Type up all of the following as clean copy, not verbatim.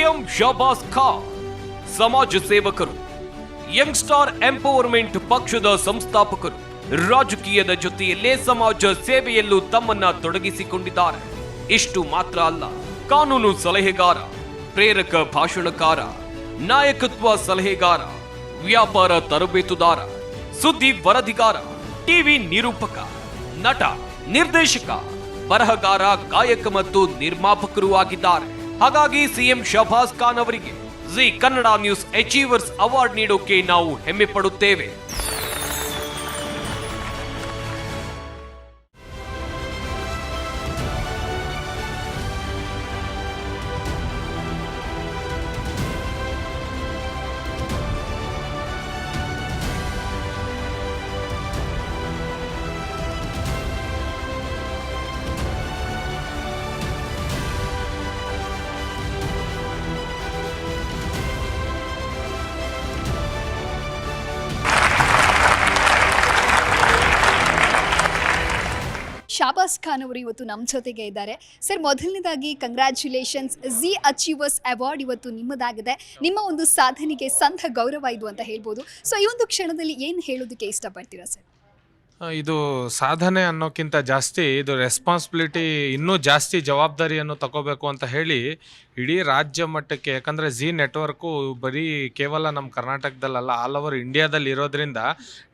CM Shahbaz Khan ಸಮಾಜ ಸೇವಕರು, Young Star empowerment ಪಕ್ಷದ ಸಂಸ್ಥಾಪಕರು, ರಾಜಕೀಯದ ಜೊತೆಯಲ್ಲೇ ಸಮಾಜ ಸೇವೆಯಲ್ಲೂ ತಮ್ಮನ್ನ ತೊಡಗಿಸಿಕೊಂಡಿದ್ದಾರೆ. ಇಷ್ಟು ಮಾತ್ರ ಅಲ್ಲ, ಕಾನೂನು ಸಲಹೆಗಾರ, ಪ್ರೇರಕ ಭಾಷಣಕಾರ, ನಾಯಕತ್ವ ಸಲಹೆಗಾರ, ವ್ಯಾಪಾರ ತರಬೇತುದಾರ, ಸುದ್ದಿ ವರದಿಗಾರ, ಟಿವಿ ನಿರೂಪಕ, ನಟ, ನಿರ್ದೇಶಕ, ಬರಹಗಾರ, ಗಾಯಕ ಮತ್ತು ನಿರ್ಮಾಪಕರೂ ಆಗಿದ್ದಾರೆ. ಹಾಗಾಗಿ ಸಿಎಂ ಶಹಬಾಜ್ ಖಾನ್ ಅವರಿಗೆ Zee Kannada news achievers award ನೀಡೋಕೆ ನಾವು ಹೆಮ್ಮೆ ಪಡುತ್ತೇವೆ. ಶಹಬಾಜ್ ಖಾನ್ ಅವರು ಇವತ್ತು ನಮ್ಮ ಜೊತೆಗೆ ಇದ್ದಾರೆ. ಸರ್, ಮೊದಲನೇದಾಗಿ ಕಂಗ್ರ್ಯಾಚುಲೇಷನ್ಸ್, ಜಿ ಅಚೀವರ್ಸ್ ಅವಾರ್ಡ್ ಇವತ್ತು ನಿಮ್ಮದಾಗಿದೆ. ನಿಮ್ಮ ಒಂದು ಸಾಧನೆಗೆ ಸಂತ ಗೌರವ ಇದು ಅಂತ ಹೇಳ್ಬೋದು. ಸೊ ಈ ಒಂದು ಕ್ಷಣದಲ್ಲಿ ಏನು ಹೇಳೋದಕ್ಕೆ ಇಷ್ಟಪಡ್ತೀರಾ ಸರ್? ಇದು ಸಾಧನೆ ಅನ್ನೋಕ್ಕಿಂತ ಜಾಸ್ತಿ ಇದು ರೆಸ್ಪಾನ್ಸಿಬಿಲಿಟಿ, ಇನ್ನೂ ಜಾಸ್ತಿ ಜವಾಬ್ದಾರಿಯನ್ನು ತಗೋಬೇಕು ಅಂತ ಹೇಳಿ ಇಡೀ ರಾಜ್ಯ ಮಟ್ಟಕ್ಕೆ, ಯಾಕಂದರೆ ಜಿ ನೆಟ್ವರ್ಕು ಬರೀ ಕೇವಲ ನಮ್ಮ ಕರ್ನಾಟಕದಲ್ಲಲ್ಲ, ಆಲ್ ಓವರ್ ಇಂಡಿಯಾದಲ್ಲಿ ಇರೋದ್ರಿಂದ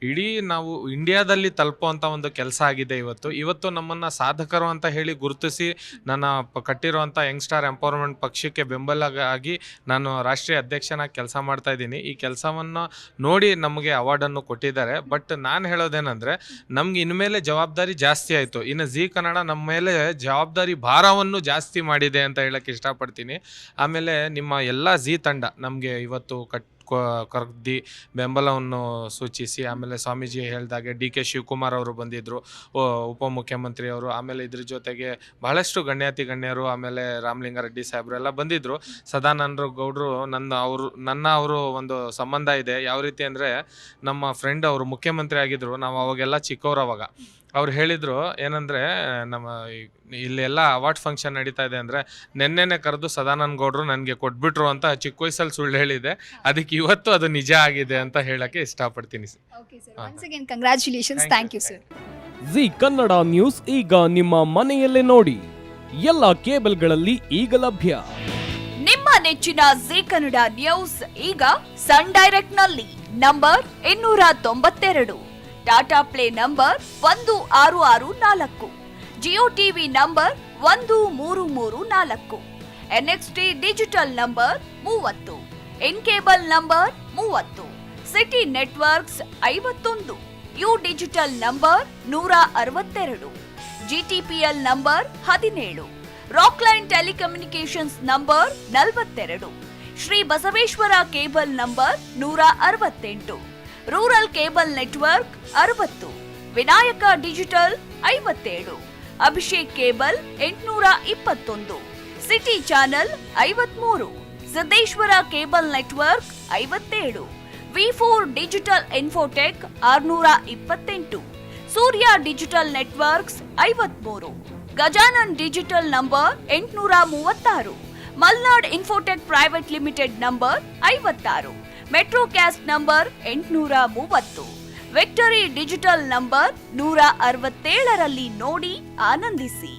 ಇಡೀ ನಾವು ಇಂಡಿಯಾದಲ್ಲಿ ತಲುಪುವಂಥ ಒಂದು ಕೆಲಸ ಆಗಿದೆ. ಇವತ್ತು ನಮ್ಮನ್ನು ಸಾಧಕರು ಅಂತ ಹೇಳಿ ಗುರುತಿಸಿ ನನ್ನ ಕಟ್ಟಿರುವಂಥ ಯಂಗ್ಸ್ಟಾರ್ ಎಂಪವರ್ಮೆಂಟ್ ಪಕ್ಷಕ್ಕೆ ಬೆಂಬಲವಾಗಿ ನಾನು ರಾಷ್ಟ್ರೀಯ ಅಧ್ಯಕ್ಷನಾಗಿ ಕೆಲಸ ಮಾಡ್ತಾ ಇದ್ದೀನಿ. ಈ ಕೆಲಸವನ್ನು ನೋಡಿ ನಮಗೆ ಅವಾರ್ಡನ್ನು ಕೊಟ್ಟಿದ್ದಾರೆ. ಬಟ್ ನಾನು ಹೇಳೋದೇನೆಂದರೆ, ನಮ್ಗೆ ಇನ್ಮೇಲೆ ಜವಾಬ್ದಾರಿ ಜಾಸ್ತಿ ಆಯಿತು. ಇನ್ನು ಜಿ ಕನ್ನಡ ನಮ್ಮ ಮೇಲೆ ಜವಾಬ್ದಾರಿ ಭಾರವನ್ನು ಜಾಸ್ತಿ ಮಾಡಿದೆ ಅಂತ ಹೇಳಕ್ಕೆ ಇಷ್ಟಪಡ್ತೀನಿ. ಆಮೇಲೆ ನಿಮ್ಮ ಎಲ್ಲ ಜಿ ತಂಡ ನಮಗೆ ಇವತ್ತು ಕರೆದಿ ಬೆಂಬಲವನ್ನು ಸೂಚಿಸಿ, ಆಮೇಲೆ ಸ್ವಾಮೀಜಿ ಹೇಳಿದಾಗೆ ಡಿ ಕೆ ಶಿವಕುಮಾರ್ ಅವರು ಬಂದಿದ್ದರು, ಉಪಮುಖ್ಯಮಂತ್ರಿ ಅವರು, ಆಮೇಲೆ ಇದ್ರ ಜೊತೆಗೆ ಬಹಳಷ್ಟು ಗಣ್ಯಾತಿ ಗಣ್ಯರು, ಆಮೇಲೆ ರಾಮಲಿಂಗಾರೆಡ್ಡಿ ಸಾಹೇಬರು ಎಲ್ಲ ಬಂದಿದ್ದರು. ಸದಾನಂದ ಗೌಡರು ನನ್ನ ಅವರು ಒಂದು ಸಂಬಂಧ ಇದೆ. ಯಾವ ರೀತಿ ಅಂದರೆ, ನಮ್ಮ ಫ್ರೆಂಡ್ ಅವರು ಮುಖ್ಯಮಂತ್ರಿ ಆಗಿದ್ದರು, ನಾವು ಅವಾಗೆಲ್ಲ ಚಿಕ್ಕವರು. ಅವಾಗ ಅವ್ರು ಹೇಳಿದರು ಏನಂದರೆ, ನಮ್ಮ ಇಲ್ಲೆಲ್ಲ ಅವಾರ್ಡ್ ಫಂಕ್ಷನ್ ನಡೀತಾ ಇದೆ ಅಂದರೆ ನೆನ್ನೆನೆ ಕರೆದು ಸದಾನಂದ ಗೌಡರು ನನಗೆ ಕೊಟ್ಬಿಟ್ರು ಅಂತ ಚಿಕ್ಕ ವಯಸ್ಸಲ್ಲಿ ಸುಳ್ಳು ಹೇಳಿದೆ. ಅದಕ್ಕೆ ಇವತ್ತು ಅದು ನಿಜ ಆಗಿದೆ ಅಂತ ಹೇಳಕ್ಕೆ ಇಷ್ಟಪಡ್ತೀನಿ sir. Congratulations, thank you sir. Zee Kannada news ಈಗ ನಿಮ್ಮ ಮನೆಯಲ್ಲೇ ನೋಡಿ, ಎಲ್ಲ ಕೇಬಲ್ಗಳಲ್ಲಿ ಈಗ ಲಭ್ಯ. ನಿಮ್ಮ ನೆಚ್ಚಿನ ಜಿ ಕನ್ನಡ ನ್ಯೂಸ್ ಈಗ ಸನ್ ಡೈರೆಕ್ಟ್ ನಲ್ಲಿ number 292, Tata play number 1664, Jio TV number 1334, NXT digital number 30, N cable number 30, city networks 51, U digital number 162, GTPL number 17, Rockline telecommunications number 42, Shri Basaveshwara cable number 168, rural cable network 60, Vinayaka digital 57, Abhishek cable 821, city channel 53, Siddeshwara cable network 57, ವಿ4 digital infotech 628, Surya digital networks 53, Gajanan digital number 836, Malnad infotech private limited number 56, metro cast number 830, victory digital number 167ರಲ್ಲಿ ನೋಡಿ ಆನಂದಿಸಿ.